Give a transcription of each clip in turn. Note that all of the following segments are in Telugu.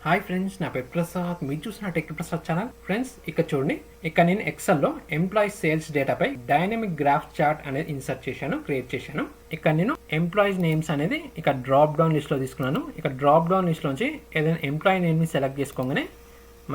హాయ్ ఫ్రెండ్స్, నా పేరు ప్రసాద్. మీరు చూసిన టెక్ ప్రసాద్ ఛానల్. ఫ్రెండ్స్, ఇక్కడ చూడండి, ఇక్కడ నేను ఎక్సెల్లో ఎంప్లాయీ సేల్స్ డేటాపై డైనమిక్ గ్రాఫ్ చార్ట్ అనేది ఇన్సర్ట్ చేశాను, క్రియేట్ చేశాను. ఇక్కడ నేను ఎంప్లాయీస్ నేమ్స్ అనేది ఇక్కడ డ్రాప్ డౌన్ లిస్ట్లో తీసుకున్నాను. ఇక్కడ డ్రాప్ డౌన్ లిస్ట్లోంచి ఏదైనా ఎంప్లాయీ నేమ్ని సెలెక్ట్ చేసుకోగానే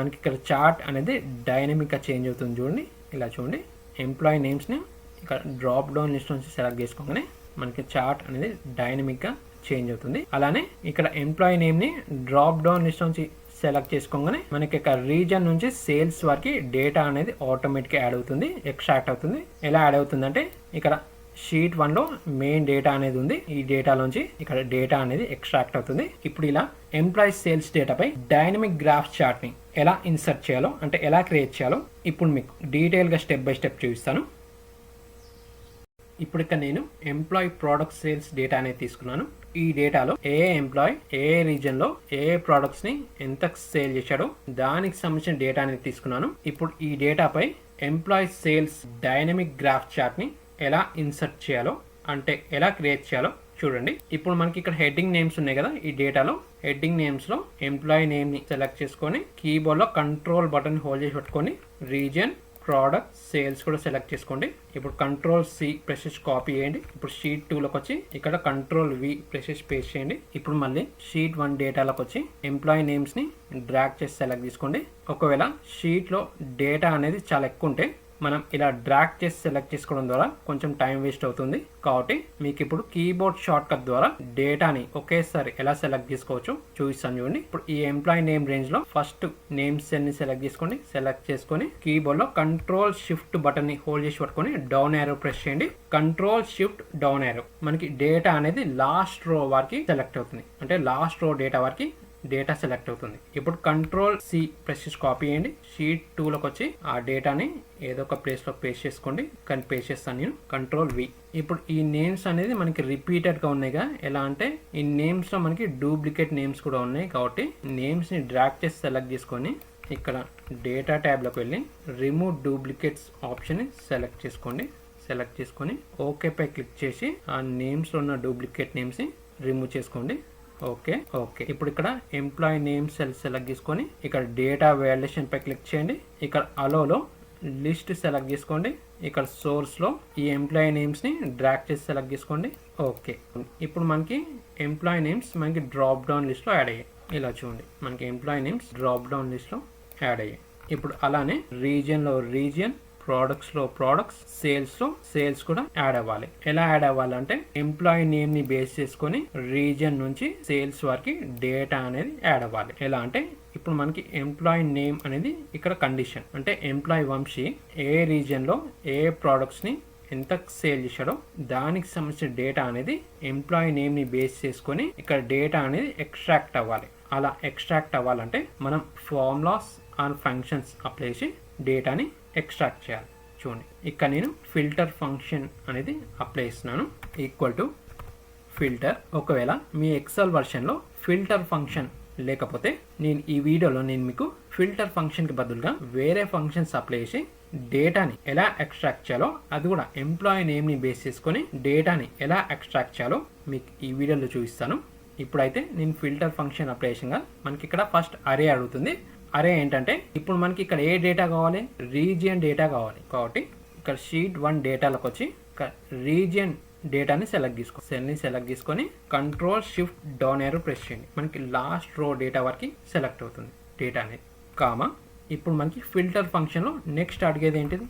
మనకి ఇక్కడ చార్ట్ అనేది డైనమిక్గా చేంజ్ అవుతుంది. చూడండి, ఇలా చూడండి, ఎంప్లాయీ నేమ్స్ని ఇక్కడ డ్రాప్ డౌన్ లిస్ట్ నుంచి సెలెక్ట్ చేసుకోగానే మనకి చార్ట్ అనేది డైనమిక్గా చేంజ్ అవుతుంది. అలానే ఇక్కడ ఎంప్లాయీ నేమ్ ని డ్రాప్ డౌన్ లిస్ట్ నుంచి సెలెక్ట్ చేసుకోగానే మనకి ఇక్కడ రీజన్ నుంచి సేల్స్ వరకు డేటా అనేది ఆటోమేటిక్గా యాడ్ అవుతుంది, ఎక్స్ట్రాక్ట్ అవుతుంది. ఎలా యాడ్ అవుతుంది అంటే ఇక్కడ షీట్ 1 లో మెయిన్ డేటా అనేది ఉంది. ఈ డేటాలోంచి ఇక్కడ డేటా అనేది ఎక్స్ట్రాక్ట్ అవుతుంది. ఇప్పుడు ఇలా ఎంప్లాయీ సేల్స్ డేటాపై డైనమిక్ గ్రాఫ్ చార్ట్ ని ఎలా ఇన్సర్ట్ చేయాలో, అంటే ఎలా క్రియేట్ చేయాలో ఇప్పుడు మీకు డీటెయిల్గా స్టెప్ బై స్టెప్ చూపిస్తాను. ఇప్పుడు ఇక్కడ నేను ఎంప్లాయీ ప్రోడక్ట్ సేల్స్ డేటా అనేది తీసుకున్నాను. ఈ డేటాలో ఏ ఎంప్లాయీ ఏ రీజన్ లో ఏ ప్రోడక్ట్స్ ని ఎంత సేల్ చేశాడో దానికి సంబంధించిన డేటా అనేది తీసుకున్నాను. ఇప్పుడు ఈ డేటాపై employee sales dynamic graph chart ని ఎలా ఇన్సర్ట్ చేయాలో, అంటే ఎలా క్రియేట్ చేయాలో చూడండి. ఇప్పుడు మనకి ఇక్కడ హెడ్డింగ్ నేమ్స్ ఉన్నాయి కదా, ఈ డేటాలో హెడ్డింగ్ నేమ్స్ లో ఎంప్లాయీ నేమ్ ని సెలెక్ట్ చేసుకొని కీబోర్డ్ లో కంట్రోల్ బటన్ హోల్డ్ చేసి పట్టుకొని రీజన్ ప్రోడక్ట్ సేల్స్ కూడా సెలెక్ట్ చేసుకోండి. ఇప్పుడు Ctrl+C ప్రెస్ చేసి కాపీ చేయండి. ఇప్పుడు షీట్ 2లోకి వచ్చి ఇక్కడ Ctrl+V ప్రెస్ చేసి పేస్ట్ చేయండి. ఇప్పుడు మళ్ళీ షీట్ 1 డేటాలోకి వచ్చి ఎంప్లాయీ నేమ్స్ ని డ్రాగ్ చేసి సెలెక్ట్ చేసుకోండి. ఒకవేళ షీట్ లో డేటా అనేది చాలా ఎక్కువ ఉంటే మనం ఇలా డ్రాగ్ చేసి సెలెక్ట్ చేసుకోవడం ద్వారా కొంచెం టైం వేస్ట్ అవుతుంది. కాబట్టి మీకు ఇప్పుడు కీబోర్డ్ షార్ట్ కట్ ద్వారా డేటాని ఒకేసారి ఎలా సెలెక్ట్ చేసుకోవచ్చు చూపిస్తాను చూడండి. ఇప్పుడు ఈ ఎంప్లాయీ నేమ్ రేంజ్ లో ఫస్ట్ నేమ్ సెల్ ని సెలెక్ట్ చేసుకోండి. సెలెక్ట్ చేసుకొని కీబోర్డ్ లో Ctrl+Shift బటన్ ని హోల్డ్ చేసి పట్టుకొని డౌన్ యారో ప్రెస్ చేయండి. Ctrl+Shift డౌన్ యారో మనకి డేటా అనేది లాస్ట్ రో వరకు సెలెక్ట్ అవుతుంది, అంటే లాస్ట్ రో డేటా వరకు డేటా సెలెక్ట్ అవుతుంది. ఇప్పుడు Ctrl+C ప్రెస్ చేసి కాపీ చేయండి. షీట్ 2లోకి వచ్చి ఆ డేటాని ఏదో ఒక ప్లేస్లో పేస్ట్ చేసుకోండి. కానీ పేస్ట్ చేస్తాను నేను Ctrl+V. ఇప్పుడు ఈ నేమ్స్ అనేది మనకి రిపీటెడ్గా ఉన్నాయిగా. ఎలా అంటే ఈ నేమ్స్లో మనకి డూప్లికేట్ నేమ్స్ కూడా ఉన్నాయి. కాబట్టి నేమ్స్ని డ్రాగ్ చేసి సెలెక్ట్ చేసుకొని ఇక్కడ డేటా ట్యాబ్లోకి వెళ్ళి రిమూవ్ డూప్లికేట్స్ ఆప్షన్ని సెలెక్ట్ చేసుకోండి. సెలెక్ట్ చేసుకొని ఓకేపై క్లిక్ చేసి ఆ నేమ్స్లో ఉన్న డూప్లికేట్ నేమ్స్ని రిమూవ్ చేసుకోండి. ఓకే. ఇప్పుడు ఇక్కడ ఎంప్లాయీ నేమ్ సెల్ సెలెక్ట్ చేసుకొని ఇక్కడ డేటా వాల్యుయేషన్ పై క్లిక్ చేయండి. ఇక్కడ అలోలో లిస్ట్ సెలెక్ట్ చేసుకోండి. ఇక్కడ సోర్స్ లో ఈ ఎంప్లాయీ నేమ్స్ ని డ్రాగ్ చేసి సెలెక్ట్ చేసుకోండి. ఓకే. ఇప్పుడు మనకి ఎంప్లాయీ నేమ్స్ మనకి డ్రాప్ డౌన్ లిస్ట్ లో యాడ్ అయ్యాయి. ఇలా చూడండి, మనకి employee names drop down list లో యాడ్ అయ్యాయి. ఇప్పుడు అలానే రీజియన్ లో రీజియన్, ప్రోడక్ట్స్ లో ప్రోడక్ట్స్, సేల్స్ లో సేల్స్ కూడా యాడ్ అవ్వాలి. ఎలా యాడ్ అవ్వాలంటే ఎంప్లాయీ నేమ్ ని బేస్ చేసుకొని రీజన్ నుంచి సేల్స్ వరకు డేటా అనేది యాడ్ అవ్వాలి. ఎలా అంటే ఇప్పుడు మనకి ఎంప్లాయీ నేమ్ అనేది ఇక్కడ కండిషన్, అంటే ఎంప్లాయీ వంశీ ఏ రీజన్ లో ఏ ప్రోడక్ట్స్ ని ఎంత సేల్ చేశాడో దానికి సంబంధించిన డేటా అనేది ఎంప్లాయీ నేమ్ ని బేస్ చేసుకొని ఇక్కడ డేటా అనేది ఎక్స్ట్రాక్ట్ అవ్వాలి. అలా ఎక్స్ట్రాక్ట్ అవ్వాలంటే మనం ఫార్ములాస్ ఆర్ ఫంక్షన్స్ అప్లై చేసి డేటాని ఎక్స్ట్రాక్ట్ చేయాలి. చూడండి, ఇక్కడ నేను ఫిల్టర్ ఫంక్షన్ అనేది అప్లై చేస్తున్నాను. Equal to filter. ఒకవేళ మీ ఎక్సెల్ వర్షన్లో ఫిల్టర్ ఫంక్షన్ లేకపోతే నేను ఈ వీడియోలో మీకు ఫిల్టర్ ఫంక్షన్కి బదులుగా వేరే ఫంక్షన్స్ అప్లై చేసి డేటాని ఎలా ఎక్స్ట్రాక్ట్ చేయాలో, అది కూడా ఎంప్లాయీ నేమ్ని బేస్ చేసుకొని డేటాని ఎలా ఎక్స్ట్రాక్ట్ చేయాలో మీకు ఈ వీడియోలో చూపిస్తాను. ఇప్పుడైతే నేను ఫిల్టర్ ఫంక్షన్ అప్లై చేసిగా మనకి ఇక్కడ ఫస్ట్ అరే అడుగుతుంది. అరే ఏంటంటే ఇప్పుడు మనకి ఇక్కడ ఏ డేటా కావాలి, రీజియన్ డేటా కావాలి. కాబట్టి ఇక్కడ షీట్ 1 డేటాలోకి వచ్చి రీజియన్ డేటాని సెలెక్ట్ చేసుకో, సెల్ని సెలెక్ట్ చేసుకొని Ctrl+Shift డౌన్ యారో ప్రెస్ చేయండి. మనకి లాస్ట్ రో డేటా వరకు సెలెక్ట్ అవుతుంది డేటా అనేది. కామా ఇప్పుడు మనకి ఫిల్టర్ ఫంక్షన్లో నెక్స్ట్ అడిగేది ఏంటిది,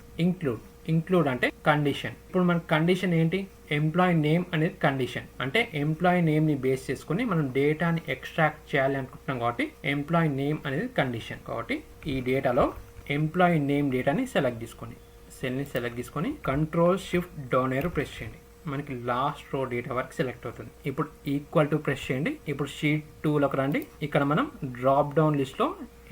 ఇంక్లూడ్ అంటే కండిషన్. ఇప్పుడు మన కండిషన్ ఏంటి, ఎంప్లాయీ నేమ్ అనేది కండిషన్. అంటే ఎంప్లాయీ నేమ్ ని బేస్ చేసుకుని మనం డేటాని ఎక్స్ట్రాక్ట్ చేయాలి అనుకుంటున్నాం. కాబట్టి ఎంప్లాయీ నేమ్ అనేది కండిషన్. కాబట్టి ఈ డేటాలో ఎంప్లాయీ నేమ్ డేటాని సెలెక్ట్ చేసుకోండి. సెల్ని సెలెక్ట్ చేసుకొని Ctrl+Shift డౌన్ యారో ప్రెస్ చేయండి. మనకి లాస్ట్ రో డేటా వరకు సెలెక్ట్ అవుతుంది. ఇప్పుడు ఈక్వల్ టు ప్రెస్ చేయండి. ఇప్పుడు షీట్ 2లోకి రండి. ఇక్కడ మనం డ్రాప్ డౌన్ లిస్ట్ లో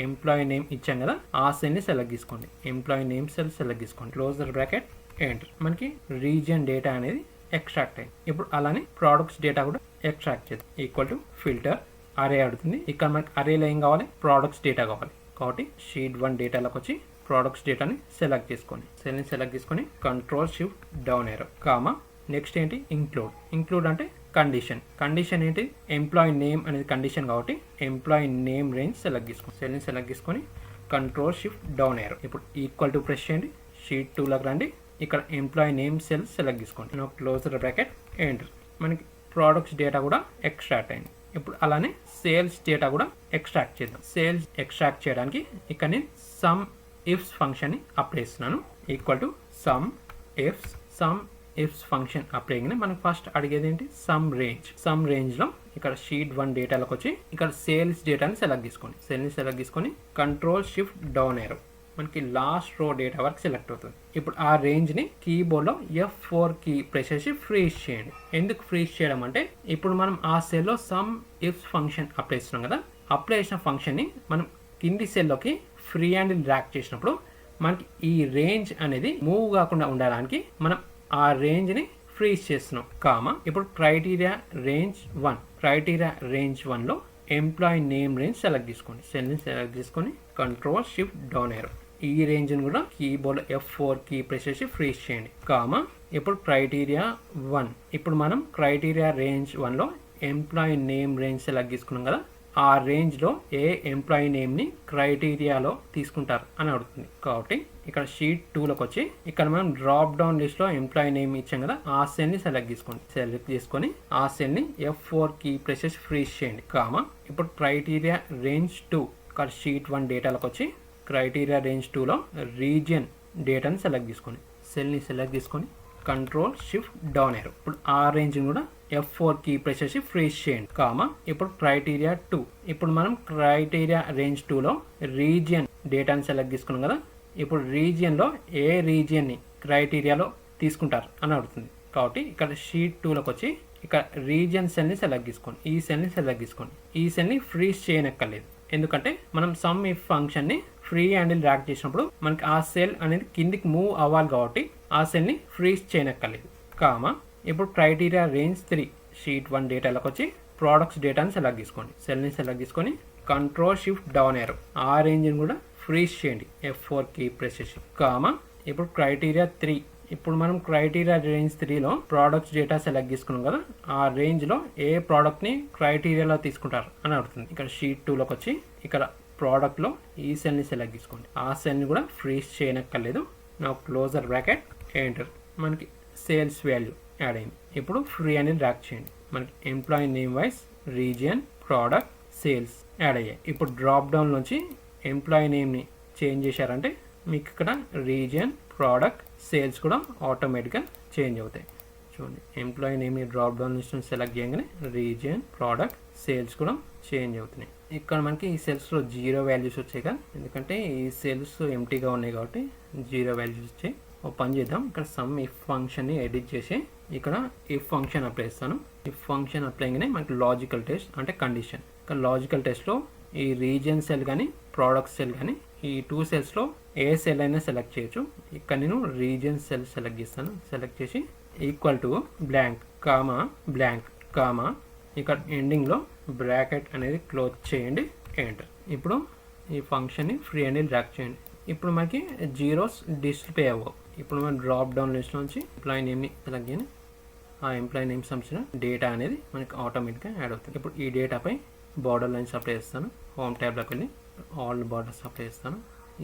ఎంప్లాయీ నేమ్ ఇచ్చాం కదా, ఆ సెల్ ని సెలెక్ట్ చేసుకోండి. ఎంప్లాయీ నేమ్ సెల్ సెలెక్ట్ చేసుకోండి. Closer bracket, enter. మనకి రీజియన్ డేటా అనేది ఎక్స్ట్రాక్ట్ అయింది. ఇప్పుడు అలానే ప్రోడక్ట్స్ డేటా కూడా ఎక్స్ట్రాక్ట్ చేద్దాం. ఈక్వల్ టు ఫిల్టర్, అరే అడుగుతుంది. ఇక్కడ మనకి అరేలో ఏం కావాలి, ప్రోడక్ట్స్ డేటా కావాలి. కాబట్టి షీట్ 1 డేటాలోకి వచ్చి ప్రోడక్ట్స్ డేటాని సెలెక్ట్ చేసుకోండి. సెల్ని సెలెక్ట్ చేసుకొని Ctrl+Shift down arrow, comma next ఏంటి, ఇంక్లూడ్ అంటే కండిషన్ ఏంటి, ఎంప్లాయీ నేమ్ అనేది కండిషన్ కాబట్టి ఎంప్లాయీ నేమ్ రేంజ్ సెలెక్ట్ చేసుకోండి. సెల్ని సెలెక్ట్ చేసుకొని కంట్రోల్ షిఫ్ట్ డౌన్ ఏరో. ఇప్పుడు ఈక్వల్ టు ప్రెస్ చేయండి, షీట్ 2లోకి రండి, ఇక్కడ ఎంప్లాయీ నేమ్ సెల్ సెలెక్ట్ చేసుకోండి. No close the bracket, enter. మనకి ప్రోడక్ట్స్ డేటా కూడా ఎక్స్ట్రాక్ట్ అయింది. ఇప్పుడు అలానే సేల్స్ డేటా కూడా ఎక్స్ట్రాక్ట్ చేద్దాం. సేల్స్ ఎక్స్ట్రాక్ట్ చేయడానికి ఇక్కడ నేను సమ్ ఇఫ్స్ ఫంక్షన్ని అప్లై చేస్తున్నాను. Equal to some ifs function apply చేయగానే మనకు ఫస్ట్ అడిగేది ఏంటి, సమ్ రేంజ్లో ఇక్కడ షీట్ 1 డేటాలోకి వచ్చి ఇక్కడ సేల్స్ డేటాని సెలెక్ట్ చేసుకోండి. సెల్ని సెలెక్ట్ చేసుకొని కంట్రోల్ షిఫ్ట్ డౌన్ ఏరో, మనకి లాస్ట్ రో డేటా వరకు సెలెక్ట్ అవుతుంది. ఇప్పుడు ఆ రేంజ్ని కీబోర్డ్లో F4 కీ ప్రెస్ చేసి ఫ్రీజ్ చేయండి. ఎందుకు ఫ్రీజ్ చేయడం అంటే ఇప్పుడు మనం ఆ సెల్లో సమ్ ఇఫ్స్ ఫంక్షన్ అప్లై చేస్తున్నాం కదా, అప్లై చేసిన ఫంక్షన్ని మనం కింది సెల్లోకి ఫ్రీ హ్యాండ్ డ్రాగ్ చేసినప్పుడు మనకి ఈ రేంజ్ అనేది మూవ్ కాకుండా ఉండడానికి మనం ఆ రేంజ్ని ఫ్రీజ్ చేస్తున్నాం. ఇప్పుడు క్రైటీరియా రేంజ్ 1లో ఎంప్లాయీ నేమ్ రేంజ్ సెలెక్ట్ చేసుకోండి. సెల్ని సెలెక్ట్ చేసుకొని కంట్రోల్ షిఫ్ట్ డౌన్ ఏరో, ఈ రేంజ్ని కూడా కీబోర్డ్ F4 కీ ప్రెస్ చేసి ఫ్రీజ్ చేయండి. ఇప్పుడు క్రైటీరియా 1, ఇప్పుడు మనం క్రైటీరియా రేంజ్ 1లో ఎంప్లాయీ నేమ్ రేంజ్ సెలెక్ట్ చేసుకున్నాం కదా, ఆ రేంజ్లో ఏ ఎంప్లాయీ నేమ్ని క్రైటీరియాలో తీసుకుంటారు అని అడుగుతుంది. కాబట్టి ఇక్కడ షీట్ 2లోకి వచ్చి ఇక్కడ మనం డ్రాప్ డౌన్ లిస్ట్లో ఎంప్లాయీ నేమ్ ఇచ్చాం కదా, ఆ సెల్ని సెలెక్ట్ చేసుకొని ఆ సెల్ని F4 కీ ప్రెస్ చేసి ఫ్రీజ్ చేయండి. ఇప్పుడు క్రైటీరియా రేంజ్ 2 ఇక్కడ షీట్ 1 డేటాలోకి వచ్చి క్రైటీరియా రేంజ్ 2లో రీజియన్ డేటాని సెలెక్ట్ చేసుకోండి. సెల్ని సెలెక్ట్ చేసుకొని కంట్రోల్ షిఫ్ట్ డౌన్ ఏరో, ఇప్పుడు ఆ రేంజ్ని కూడా F4 కీ ప్రెస్ చేసి ఫ్రీజ్ చేయండి. ఇప్పుడు క్రైటీరియా 2, ఇప్పుడు మనం క్రైటీరియా రేంజ్ 2లో రీజియన్ డేటాని సెలెక్ట్ చేసుకున్నాం కదా, ఇప్పుడు రీజియన్లో ఏ రీజియన్ని క్రైటీరియాలో తీసుకుంటారు అని అడుగుతుంది. కాబట్టి ఇక్కడ షీట్ 2లోకి వచ్చి ఇక్కడ రీజియన్ సెల్ని సెలెక్ట్ చేసుకోండి. ఈ సెల్ని ఫ్రీజ్ చేయనక్కర్లేదు, ఎందుకంటే మనం సమ్ ఇఫ్ ఫంక్షన్ని ఫ్రీ హ్యాండిల్ డ్రాగ్ చేసినప్పుడు మనకి ఆ సెల్ అనేది కిందికి మూవ్ అవ్వాలి కాబట్టి ఆ సెల్ని ఫ్రీజ్ చేయనక్కర్లేదు. ఇప్పుడు క్రైటీరియా రేంజ్ 3 షీట్ 1 డేటాలోకి వచ్చి ప్రోడక్ట్స్ డేటాని సెలెక్ట్ చేసుకోండి. సెల్ని సెలెక్ట్ చేసుకొని కంట్రోల్ షిఫ్ట్ డౌన్ ఏరో, ఆ రేంజ్ని కూడా ఫ్రీజ్ చేయండి F4 కీ ప్రెస్ చేసి. ఇప్పుడు క్రైటీరియా 3, ఇప్పుడు మనం క్రైటీరియా రేంజ్ 3లో ప్రోడక్ట్స్ డేటా సెలెక్ట్ చేసుకున్నాం కదా, ఆ రేంజ్లో ఏ ప్రోడక్ట్ని క్రైటీరియాలో తీసుకుంటారు అని అడుగుతుంది. ఇక్కడ షీట్ 2లోకి వచ్చి ఇక్కడ ప్రోడక్ట్లో ఈ సెల్ని సెలెక్ట్ చేసుకోండి. ఆ సెల్ని కూడా ఫ్రీజ్ చేయనక్కర్లేదు. నా క్లోజర్ బ్రాకెట్, ఎంటర్. మనకి సేల్స్ వాల్యూ యాడ్ అయింది. ఇప్పుడు ఫ్రీ అని డ్రాగ్ చేయండి. మనకి employee name wise region, product, sales add అయ్యాయి. ఇప్పుడు డ్రాప్ డౌన్ నుంచి ఎంప్లాయీ నేమ్ని చేంజ్ చేశారంటే మీకు ఇక్కడ రీజియన్, ప్రోడక్ట్, సేల్స్ కూడా ఆటోమేటిక్గా చేంజ్ అవుతాయి. చూడండి, ఎంప్లాయీ నేమ్ని డ్రాప్ డౌన్ నుంచి సెలెక్ట్ చేయగానే రీజియన్, ప్రోడక్ట్, సేల్స్ కూడా చేంజ్ అవుతున్నాయి. ఇక్కడ మనకి ఈ సెల్స్లో 0 వాల్యూస్ వచ్చాయి కదా, ఎందుకంటే ఈ సెల్స్ ఎంటీగా ఉన్నాయి కాబట్టి 0 వాల్యూస్ వచ్చాయి. ఓ పని చేద్దాం, ఇక్కడ సమ్ ఇఫ్ ఫంక్షన్ని ఎడిట్ చేసి ఇక్కడ ఇఫ్ ఫంక్షన్ అప్లై చేస్తాను. ఇఫ్ ఫంక్షన్ అప్లై అయిగానే మనకి లాజికల్ టెస్ట్ అంటే కండిషన్. ఇక్కడ లాజికల్ టెస్ట్లో ఈ రీజియన్ సెల్ కానీ ప్రోడక్ట్ సెల్ కానీ ఈ 2 సెల్స్లో ఏ సెల్ అయినా సెలెక్ట్ చేయొచ్చు. ఇక్కడ నేను రీజియన్ సెల్ సెలెక్ట్ చేస్తాను. సెలెక్ట్ చేసి ఈక్వల్ టు బ్లాంక్, ఇక్కడ ఎండింగ్లో బ్రాకెట్ అనేది క్లోజ్ చేయండి, ఎంటర్. ఇప్పుడు ఈ ఫంక్షన్ని ఫ్రీ హ్యాండిల్ డ్రాగ్ చేయండి. ఇప్పుడు మనకి జీరోస్ డిస్ప్లే అవ్వవు. ఇప్పుడు మనం డ్రాప్ డౌన్ లిస్ట్ నుంచి ఎంప్లాయీ నేమ్ని సెలెక్ట్ చేయండి. ఆ ఎంప్లాయీ నేమ్ సంబంధించిన డేటా అనేది మనకి ఆటోమేటిక్గా యాడ్ అవుతుంది. ఇప్పుడు ఈ డేటాపై బార్డర్ లైన్స్ అప్లై చేస్తాను. హోమ్ ట్యాబ్లోకి వెళ్ళి ఆల్ బార్డర్స్ అప్లై చేస్తాను.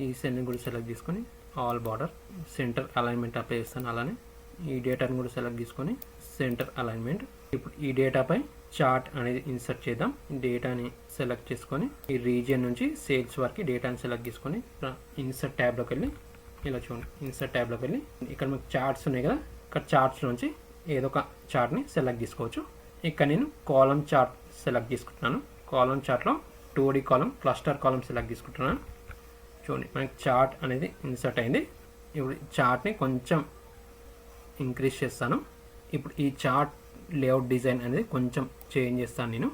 ఈ సెల్ని కూడా సెలెక్ట్ చేసుకొని all border, centre alignment apply చేస్తాను. అలానే ఈ డేటాను కూడా సెలెక్ట్ చేసుకొని సెంటర్ అలైన్మెంట్. ఇప్పుడు ఈ డేటాపై చార్ట్ అనేది ఇన్సర్ట్ చేద్దాం. డేటాని సెలెక్ట్ చేసుకొని ఈ రీజియన్ నుంచి సేల్స్ వరకు డేటాని సెలెక్ట్ చేసుకొని ఇన్సర్ట్ ట్యాబ్లోకి వెళ్ళి ఇలా చూడండి, ఇన్సర్ట్ ట్యాబ్లోకి వెళ్ళి ఇక్కడ మీకు చార్ట్స్ ఉన్నాయి కదా, ఇక్కడ చార్ట్స్ నుంచి ఏదో ఒక చార్ట్ని సెలెక్ట్ చేసుకోవచ్చు. ఇక్కడ నేను కాలమ్ చార్ట్ సెలెక్ట్ చేసుకుంటున్నాను. కాలమ్ చార్ట్లో 2D column, cluster column select చేసుకుంటున్నాను. చూడండి, మనకి చార్ట్ అనేది ఇన్సర్ట్ అయింది. ఇప్పుడు చార్ట్ని కొంచెం ఇంక్రీజ్ చేస్తాను. ఇప్పుడు ఈ చార్ట్ లేఅవుట్ డిజైన్ అనేది కొంచెం చేంజ్ చేస్తాను నేను.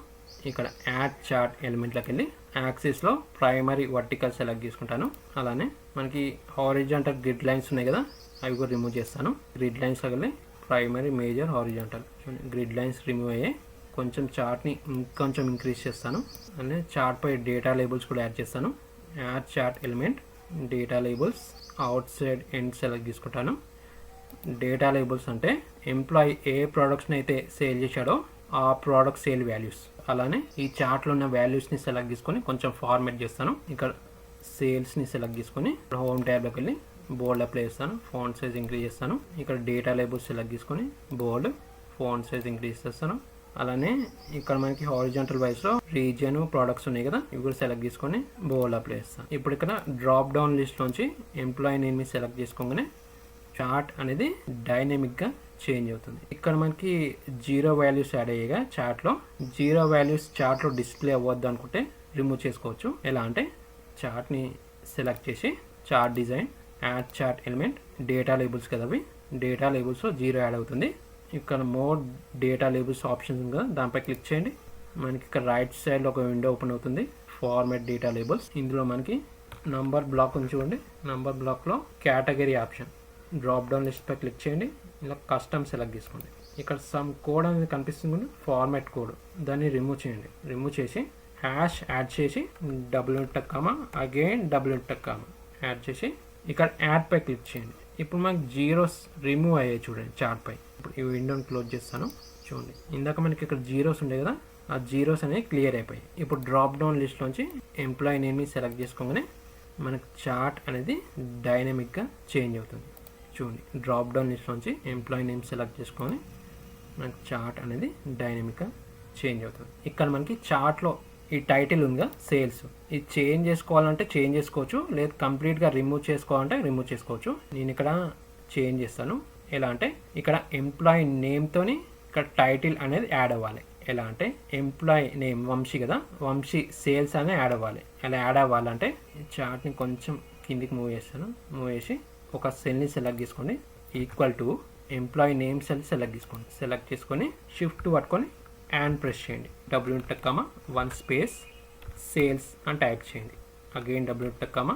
ఇక్కడ యాడ్ చార్ట్ ఎలిమెంట్లోకి వెళ్ళి యాక్సిస్లో ప్రైమరీ వర్టికల్ సెలెక్ట్ చేసుకుంటాను. అలానే మనకి హారిజాంటల్ గ్రిడ్ లైన్స్ ఉన్నాయి కదా, అవి కూడా రిమూవ్ చేస్తాను. గ్రిడ్ లైన్స్లోకి వెళ్ళి primary, major, horizontal. Grid lines remove అయ్యాయి. కొంచెం చార్ట్ని ఇంకొంచెం ఇంక్రీజ్ చేస్తాను. అలానే చార్ట్ పై డేటా లేబుల్స్ కూడా యాడ్ చేస్తాను. Add chart element, data labels, out side end select చేసుకుంటాను. డేటా లేబుల్స్ అంటే ఎంప్లాయీ ఏ ప్రోడక్ట్స్ని అయితే సేల్ చేశాడో ఆ ప్రోడక్ట్ సేల్ వాల్యూస్. అలానే ఈ చార్ట్లో ఉన్న వాల్యూస్ని సెలెక్ట్ చేసుకొని కొంచెం ఫార్మాట్ చేస్తాను. ఇక్కడ సేల్స్ని సెలెక్ట్ చేసుకొని హోమ్ ట్యాబ్లోకి వెళ్ళి బోల్డ్ అప్లై చేస్తాను. ఫాంట్ సైజ్ ఇంక్రీజ్ చేస్తాను. ఇక్కడ డేటా లేబుల్స్ సెలెక్ట్ చేసుకొని బోల్డ్ ఫాంట్ సైజ్ ఇంక్రీజ్ చేస్తాను. అలానే ఇక్కడ మనకి హారిజాంటల్ వైజ్లో రీజియన్ ప్రోడక్ట్స్ ఉన్నాయి కదా, ఇవి కూడా సెలెక్ట్ చేసుకొని బోల్డ్ అప్లై చేస్తాను. ఇప్పుడు ఇక్కడ డ్రాప్ డౌన్ లిస్ట్లోంచి ఎంప్లాయీ నేమ్ని సెలెక్ట్ చేసుకోగానే చార్ట్ అనేది డైనమిక్గా చేంజ్ అవుతుంది. ఇక్కడ మనకి 0 వాల్యూస్ యాడ్ అయ్యేగా చార్ట్లో 0 వాల్యూస్ చార్ట్లో డిస్ప్లే అవ్వద్దు అనుకుంటే రిమూవ్ చేసుకోవచ్చు. ఎలా అంటే చార్ట్ని సెలెక్ట్ చేసి chart design, add chart element, data labels కదా అవి, డేటా లేబుల్స్లో 0 యాడ్ అవుతుంది. ఇక్కడ మోర్ డేటా లేబుల్స్ ఆప్షన్స్ ఉంది కదా, దానిపై క్లిక్ చేయండి. మనకి ఇక్కడ రైట్ సైడ్లో ఒక విండో ఓపెన్ అవుతుంది, ఫార్మాట్ డేటా లేబుల్స్. ఇందులో మనకి నంబర్ బ్లాక్ ఉంది చూడండి, నంబర్ బ్లాక్లో category option, drop down list పై క్లిక్ చేయండి. ఇలా కస్టమ్ సెలెక్ట్ చేసుకోండి. ఇక్కడ సమ్ కోడ్ అనేది కనిపిస్తుంది, ఫార్మాట్ కోడ్, దాన్ని రిమూవ్ చేయండి. రిమూవ్ చేసి హ్యాష్ యాడ్ చేసి $, అగైన్ $, యాడ్ చేసి ఇక్కడ యాడ్ పై క్లిక్ చేయండి. ఇప్పుడు మనకి జీరోస్ రిమూవ్ అయ్యాయి చూడండి చార్ట్ పై. ఇప్పుడు ఈ విండోని క్లోజ్ చేస్తాను. చూడండి, ఇందాక మనకి ఇక్కడ జీరోస్ ఉండే కదా, ఆ జీరోస్ అనేవి క్లియర్ అయిపోయాయి. ఇప్పుడు డ్రాప్ డౌన్ లిస్ట్లోంచి ఎంప్లాయీ నేమ్ని సెలెక్ట్ చేసుకోగానే మనకు చార్ట్ అనేది డైనమిక్గా చేంజ్ అవుతుంది. చూడండి, డ్రాప్ డౌన్ లిస్ట్లోంచి ఎంప్లాయీ నేమ్ సెలెక్ట్ చేసుకొని మనకి చార్ట్ అనేది డైనమిక్గా చేంజ్ అవుతుంది. ఇక్కడ మనకి చార్ట్లో ఈ టైటిల్ ఉందిగా సేల్స్, ఇది చేంజ్ చేసుకోవాలంటే చేంజ్ చేసుకోవచ్చు, లేదు కంప్లీట్గా రిమూవ్ చేసుకోవాలంటే రిమూవ్ చేసుకోవచ్చు. నేను ఇక్కడ చేంజ్ చేస్తాను. ఎలా అంటే ఇక్కడ ఎంప్లాయీ నేమ్తోని ఇక్కడ టైటిల్ అనేది యాడ్ అవ్వాలి. ఎలా అంటే ఎంప్లాయీ నేమ్ వంశీ కదా, వంశీ సేల్స్ అనేది యాడ్ అవ్వాలి. అలా యాడ్ అవ్వాలంటే చార్ట్ని కొంచెం కిందికి మూవ్ చేస్తాను. మూవ్ చేసి ఒక సెల్ని సెలెక్ట్ చేసుకోండి, equal to employee name cell select చేసుకోండి. సెలెక్ట్ చేసుకొని షిఫ్ట్ పట్టుకొని అండ్ ప్రెస్ చేయండి. $1 స్పేస్ సేల్స్ అని టైప్ చేయండి. Again $,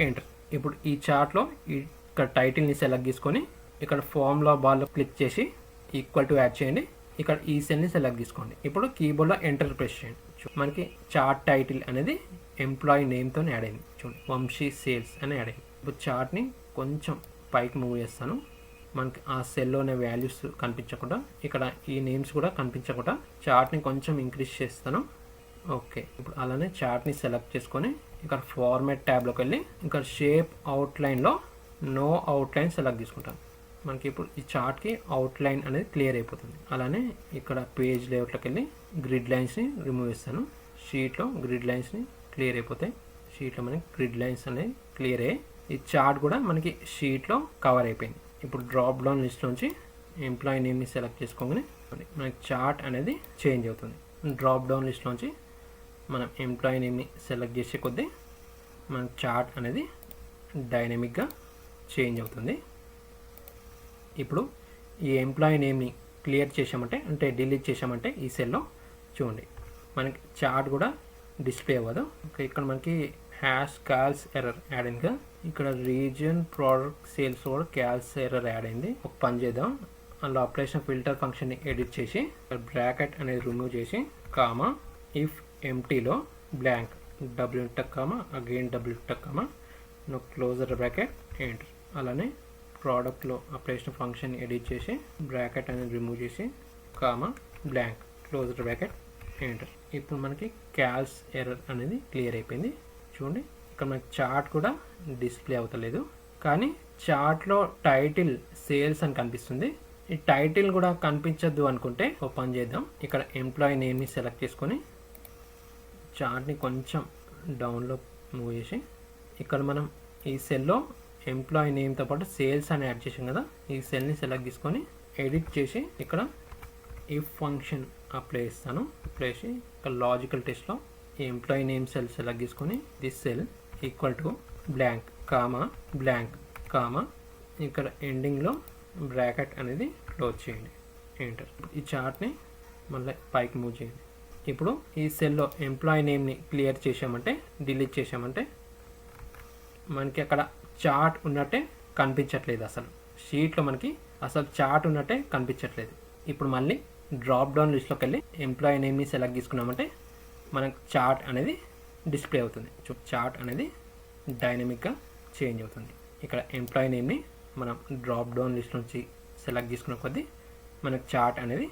enter. ఇప్పుడు ఈ చార్ట్లో ఇక్కడ టైటిల్ని సెలెక్ట్ చేసుకొని ఇక్కడ ఫార్ములా బార్లో క్లిక్ చేసి ఈక్వల్ టు యాడ్ చేయండి. ఇక్కడ ఈ సెల్ని సెలెక్ట్ చేసుకోండి. ఇప్పుడు కీబోర్డ్లో ఎంటర్ ప్రెస్ చేయండి. మనకి చార్ట్ టైటిల్ అనేది ఎంప్లాయీ నేమ్తో యాడ్ అయింది. చూడండి, వంశీ సేల్స్ అని యాడ్ అయింది. ఇప్పుడు చార్ట్ని కొంచెం పైకి మూవ్ చేస్తాను. మనకి ఆ సెల్లోనే వాల్యూస్ కనిపించకుండా, ఇక్కడ ఈ నేమ్స్ కూడా కనిపించకుండా చార్ట్ని కొంచెం ఇంక్రీజ్ చేస్తాను. ఓకే, ఇప్పుడు అలానే చార్ట్ని సెలెక్ట్ చేసుకొని ఇక్కడ ఫార్మాట్ ట్యాబ్లోకి వెళ్ళి ఇక్కడ షేప్ అవుట్లైన్లో నో అవుట్లైన్ సెలెక్ట్ చేసుకుంటాను. మనకి ఇప్పుడు ఈ చార్ట్కి అవుట్లైన్ అనేది క్లియర్ అయిపోతుంది. అలానే ఇక్కడ పేజ్ లేఅవుట్లోకి వెళ్ళి గ్రిడ్ లైన్స్ని రిమూవ్ చేస్తాను. షీట్లో గ్రిడ్ లైన్స్ని క్లియర్ అయిపోతాయి. షీట్లో మనకి గ్రిడ్ లైన్స్ అనేవి క్లియర్ అయ్యాయి. ఈ చార్ట్ కూడా మనకి షీట్లో కవర్ అయిపోయింది. ఇప్పుడు డ్రాప్ డౌన్ లిస్ట్లోంచి ఎంప్లాయీ నేమ్ని సెలెక్ట్ చేసుకోగానే మనకి చార్ట్ అనేది చేంజ్ అవుతుంది. డ్రాప్ డౌన్ లిస్ట్లోంచి మనం ఎంప్లాయీ నేమ్ని సెలెక్ట్ చేసే కొద్దీ మన చార్ట్ అనేది డైనమిక్గా చేంజ్ అవుతుంది. ఇప్పుడు ఈ ఎంప్లాయీ నేమ్ని క్లియర్ చేసామంటే, అంటే డిలీట్ చేసామంటే ఈ సెల్లో చూడండి మనకి చార్ట్ కూడా డిస్ప్లే అవ్వదు. ఇక్కడ మనకి హ్యాష్ కాల్స్ ఎర్రర్ యాడ్ అయింది కదా, ఇక్కడ రీజియన్ ప్రోడక్ట్ సేల్స్ కూడా క్యాల్స్ ఎర్రర్ యాడ్ అయింది. ఒక పని చేద్దాం, అందులో అప్లికేషన్ ఫిల్టర్ ఫంక్షన్ని ఎడిట్ చేసి బ్రాకెట్ అనేది రిమూవ్ చేసి కామా ఇఫ్ ఎంటీలో blank $, again $, no closure bracket enter. అలానే ప్రోడక్ట్లో అప్లికేషన్ ఫంక్షన్ ఎడిట్ చేసి బ్రాకెట్ అనేది రిమూవ్ చేసి comma blank closure bracket enter. ఇప్పుడు మనకి క్యాల్స్ ఎర్రర్ అనేది క్లియర్ అయిపోయింది. చూడండి, ఇక్కడ మనకి చార్ట్ కూడా డిస్ప్లే అవుతలేదు, కానీ చార్ట్లో టైటిల్ సేల్స్ అని కనిపిస్తుంది. ఈ టైటిల్ కూడా కనిపించద్దు అనుకుంటే ఓ పని చేద్దాం, ఇక్కడ ఎంప్లాయీ నేమ్ని సెలెక్ట్ చేసుకొని చార్ట్ని కొంచెం డౌన్లో మూవ్ చేసి ఇక్కడ మనం ఈ సెల్లో ఎంప్లాయీ నేమ్తో పాటు సేల్స్ అని యాడ్ చేసాం కదా, ఈ సెల్ని సెలెక్ట్ చేసుకొని ఎడిట్ చేసి ఇక్కడ ఇఫ్ ఫంక్షన్ అప్లై చేస్తాను. అప్లై చేసి ఇక్కడ లాజికల్ టెస్ట్లో ఈ ఎంప్లాయీ నేమ్ సెల్ సెలెక్ట్ చేసుకొని this cell equal to blank comma ఇక్కడ ఎండింగ్లో బ్రాకెట్ అనేది క్లోజ్ చేయండి, ఎంటర్. ఈ చార్ట్ని మళ్ళీ పైకి మూవ్ చేయండి. ఇప్పుడు ఈ సెల్లో ఎంప్లాయీ నేమ్ని క్లియర్ చేసామంటే, డిలీట్ చేసామంటే మనకి అక్కడ చార్ట్ ఉన్నట్టే కనిపించట్లేదు. అసలు షీట్లో మనకి అసలు చార్ట్ ఉన్నట్టే కనిపించట్లేదు. ఇప్పుడు మళ్ళీ డ్రాప్ డౌన్ లిస్ట్లోకి వెళ్ళి ఎంప్లాయీ నేమ్ని సెలెక్ట్ చేసుకున్నామంటే మనకు చార్ట్ అనేది డిస్ప్లే అవుతుంది. చార్ట్ అనేది డైనమిక్గా చేంజ్ అవుతుంది. ఇక్కడ ఎంప్లాయీ నేమ్ని మనం డ్రాప్ డౌన్ లిస్ట్ నుంచి సెలెక్ట్ చేసుకున్న కొద్దీ మనకు చార్ట్ అనేది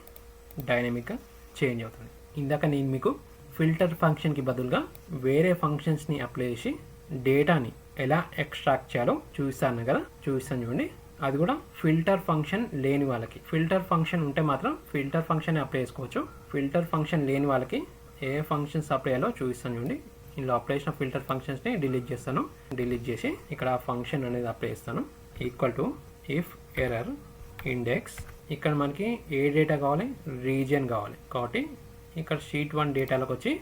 డైనమిక్గా చేంజ్ అవుతుంది. ఇందాక నేను మీకు ఫిల్టర్ ఫంక్షన్కి బదులుగా వేరే ఫంక్షన్స్ని అప్లై చేసి డేటాని ఎలా ఎక్స్ట్రాక్ట్ చేయాలో చూపిస్తాను కదా, చూపిస్తాను చూడండి. అది కూడా ఫిల్టర్ ఫంక్షన్ లేని వాళ్ళకి. ఫిల్టర్ ఫంక్షన్ ఉంటే మాత్రం ఫిల్టర్ ఫంక్షన్ అప్లై చేసుకోవచ్చు. ఫిల్టర్ ఫంక్షన్ లేని వాళ్ళకి ఏ ఫంక్షన్స్ అప్లై చేయాలో చూపిస్తాను చూడండి. ఇందులో అప్లై చేసిన ఫిల్టర్ ఫంక్షన్స్ని డిలీట్ చేస్తాను. డిలీట్ చేసి ఇక్కడ ఫంక్షన్ అనేది అప్లై చేస్తాను. Equal to if error index. ఇక్కడ మనకి ఏ డేటా కావాలి, రీజియన్ కావాలి. కాబట్టి ఇక్కడ షీట్ 1 డేటాలోకి వచ్చి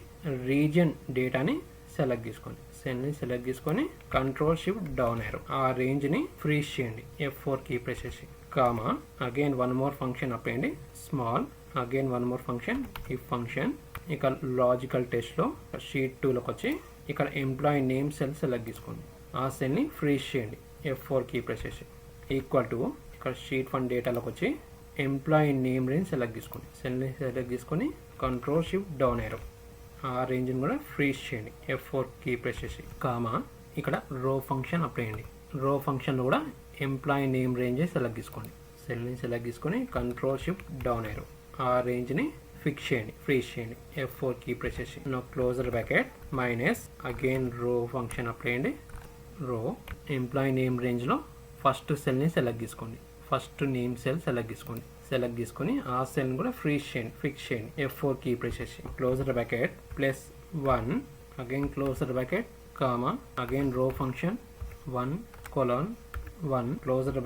రీజియన్ డేటాని సెలెక్ట్ చేసుకోండి. సెల్ని సెలెక్ట్ చేసుకొని కంట్రోల్ షిఫ్ట్ డౌన్ యారో ఆ రేంజ్ని ఫ్రీజ్ చేయండి. F4 కీ ప్రెస్ చేసి comma again one more function అప్పేయండి. Small again one more function if function. ఇక లాజికల్ టెస్ట్లో షీట్ 2లోకి వచ్చి ఇక్కడ ఎంప్లాయీ నేమ్ సెల్ సెలెక్ట్ చేసుకోండి. ఆ సెల్ని ఫ్రీజ్ చేయండి. F4 కీ ప్రెస్ చేసి ఈక్వల్ టు ఇక్కడ షీట్ 1 డేటాలోకి వచ్చి ఎంప్లాయీ నేమ్ రేంజ్ సెలెక్ట్ చేసుకోండి. సెల్ని సెలెక్ట్ చేసుకొని కంట్రోల్ షిఫ్ట్ డౌన్ యారో ఆ రేంజ్ని కూడా ఫ్రీజ్ చేయండి. F4 కీ ప్రెస్ చేసి కామా ఇక్కడ రో ఫంక్షన్ అప్లై చేయండి. రో ఫంక్షన్లో కూడా ఎంప్లాయీ నేమ్ రేంజ్ సెలెక్ట్ చేసుకోండి. సెల్ని సెలెక్ట్ చేసుకొని కంట్రోల్ షిఫ్ట్ డౌన్ యారో ఆ రేంజ్ని ఫిక్స్ చేయండి, ఫ్రీజ్ చేయండి. F4 కీ ప్రెస్ చేసి no closure bracket minus again row function apply చేయండి. రో ఎంప్లాయీ నేమ్ రేంజ్లో ఫస్ట్ సెల్ని సెలెక్ట్ చేసుకోండి. ఫస్ట్ నేమ్ సెల్ సెలెక్ట్ చేసుకోండి. సెలెక్ట్ చేసుకొని ఆ సెల్ని కూడా ఫ్రీజ్ చేయండి, ఫిక్స్ చేయండి. F4 కీ ప్రెస్ చేసి closer bracket +1 again closer bracket comma again row function 1:1 closer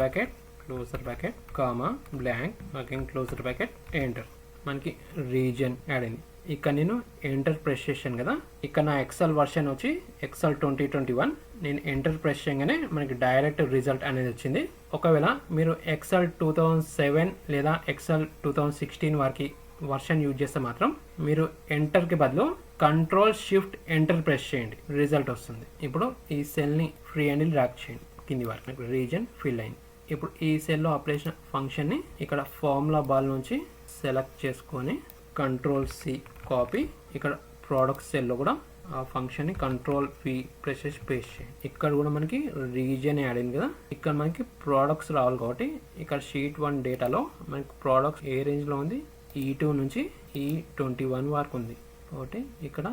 bracket comma blank again closer bracket enter. మనకి రీజియన్ యాడ్ అయింది. ఇక్కడ నేను ఎంటర్ ప్రెస్ చేశాను కదా. ఇక్కడ నా ఎక్సెల్ వర్షన్ వచ్చి ఎక్సెల్ 2021. నేను ఎంటర్ ప్రెస్ చేయగానే మనకి డైరెక్ట్ రిజల్ట్ అనేది వచ్చింది. ఒకవేళ మీరు ఎక్సెల్ 2007 లేదా ఎక్సెల్ 2016 వారికి వర్షన్ యూజ్ చేస్తే మాత్రం మీరు ఎంటర్కి బదులు కంట్రోల్ షిఫ్ట్ ఎంటర్ ప్రెస్ చేయండి, రిజల్ట్ వస్తుంది. ఇప్పుడు ఈ సెల్ని ఫ్రీ హ్యాండిల్ డ్రాగ్ చేయండి కింది వరకు. రీజియన్ ఫిల్ అయింది. ఇప్పుడు ఈ సెల్లో అప్లై చేసిన ఫంక్షన్ని ఇక్కడ ఫార్ములా బాల్ నుంచి సెలెక్ట్ చేసుకొని కంట్రోల్ C కాపీ ఇక్కడ ప్రోడక్ట్ సెల్లో కూడా ఆ ఫంక్షన్ని కంట్రోల్ V ప్రెస్ చేసి పేస్ట్ చేయండి. ఇక్కడ కూడా మనకి రీజియన్ యాడ్ అయింది కదా. ఇక్కడ మనకి ప్రోడక్ట్స్ రావాలి కాబట్టి ఇక్కడ షీట్ 1 డేటాలో మనకి ప్రోడక్ట్స్ ఏ రేంజ్లో ఉంది, E2 నుంచి E21 వరకు ఉంది. కాబట్టి ఇక్కడ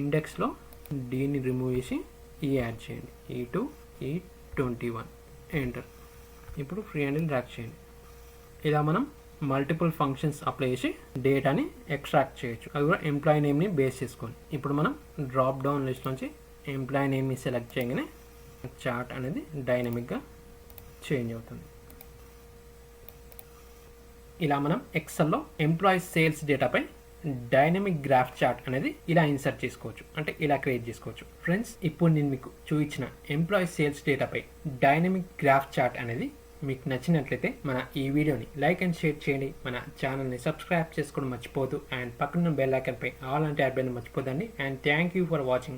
ఇండెక్స్లో డీని రిమూవ్ చేసి E యాడ్ చేయండి. E2 E21 enter. ఇప్పుడు ఫ్రీ హ్యాండిల్ డ్రాగ్ చేయండి. ఇలా మనం మల్టిపుల్ ఫంక్షన్స్ అప్లై చేసి డేటాని ఎక్స్ట్రాక్ట్ చేయొచ్చు. అది కూడా ఎంప్లాయీ నేమ్ని బేస్ చేసుకొని. ఇప్పుడు మనం డ్రాప్ డౌన్ లిస్ట్ నుంచి ఎంప్లాయీ నేమ్ని సెలెక్ట్ చేయగానే చార్ట్ అనేది డైనమిక్గా చేంజ్ అవుతుంది. ఇలా మనం ఎక్సెల్లో ఎంప్లాయీ సేల్స్ డేటాపై డైనమిక్ గ్రాఫ్ చార్ట్ అనేది ఇలా ఇన్సర్ట్ చేసుకోవచ్చు, అంటే ఇలా క్రియేట్ చేసుకోవచ్చు. ఫ్రెండ్స్, ఇప్పుడు నేను మీకు చూపించిన ఎంప్లాయీ సేల్స్ డేటాపై డైనమిక్ గ్రాఫ్ చార్ట్ అనేది మీకు నచ్చినట్లయితే మన ఈ వీడియోని లైక్ అండ్ షేర్ చేయండి. మన ఛానల్ని సబ్స్క్రైబ్ చేసుకోవడం మర్చిపోదు. అండ్ పక్కన బెల్ ఐకాన్ పై ఆల్ అంటే యాడ్ మర్చిపోదండి. And thank you for watching.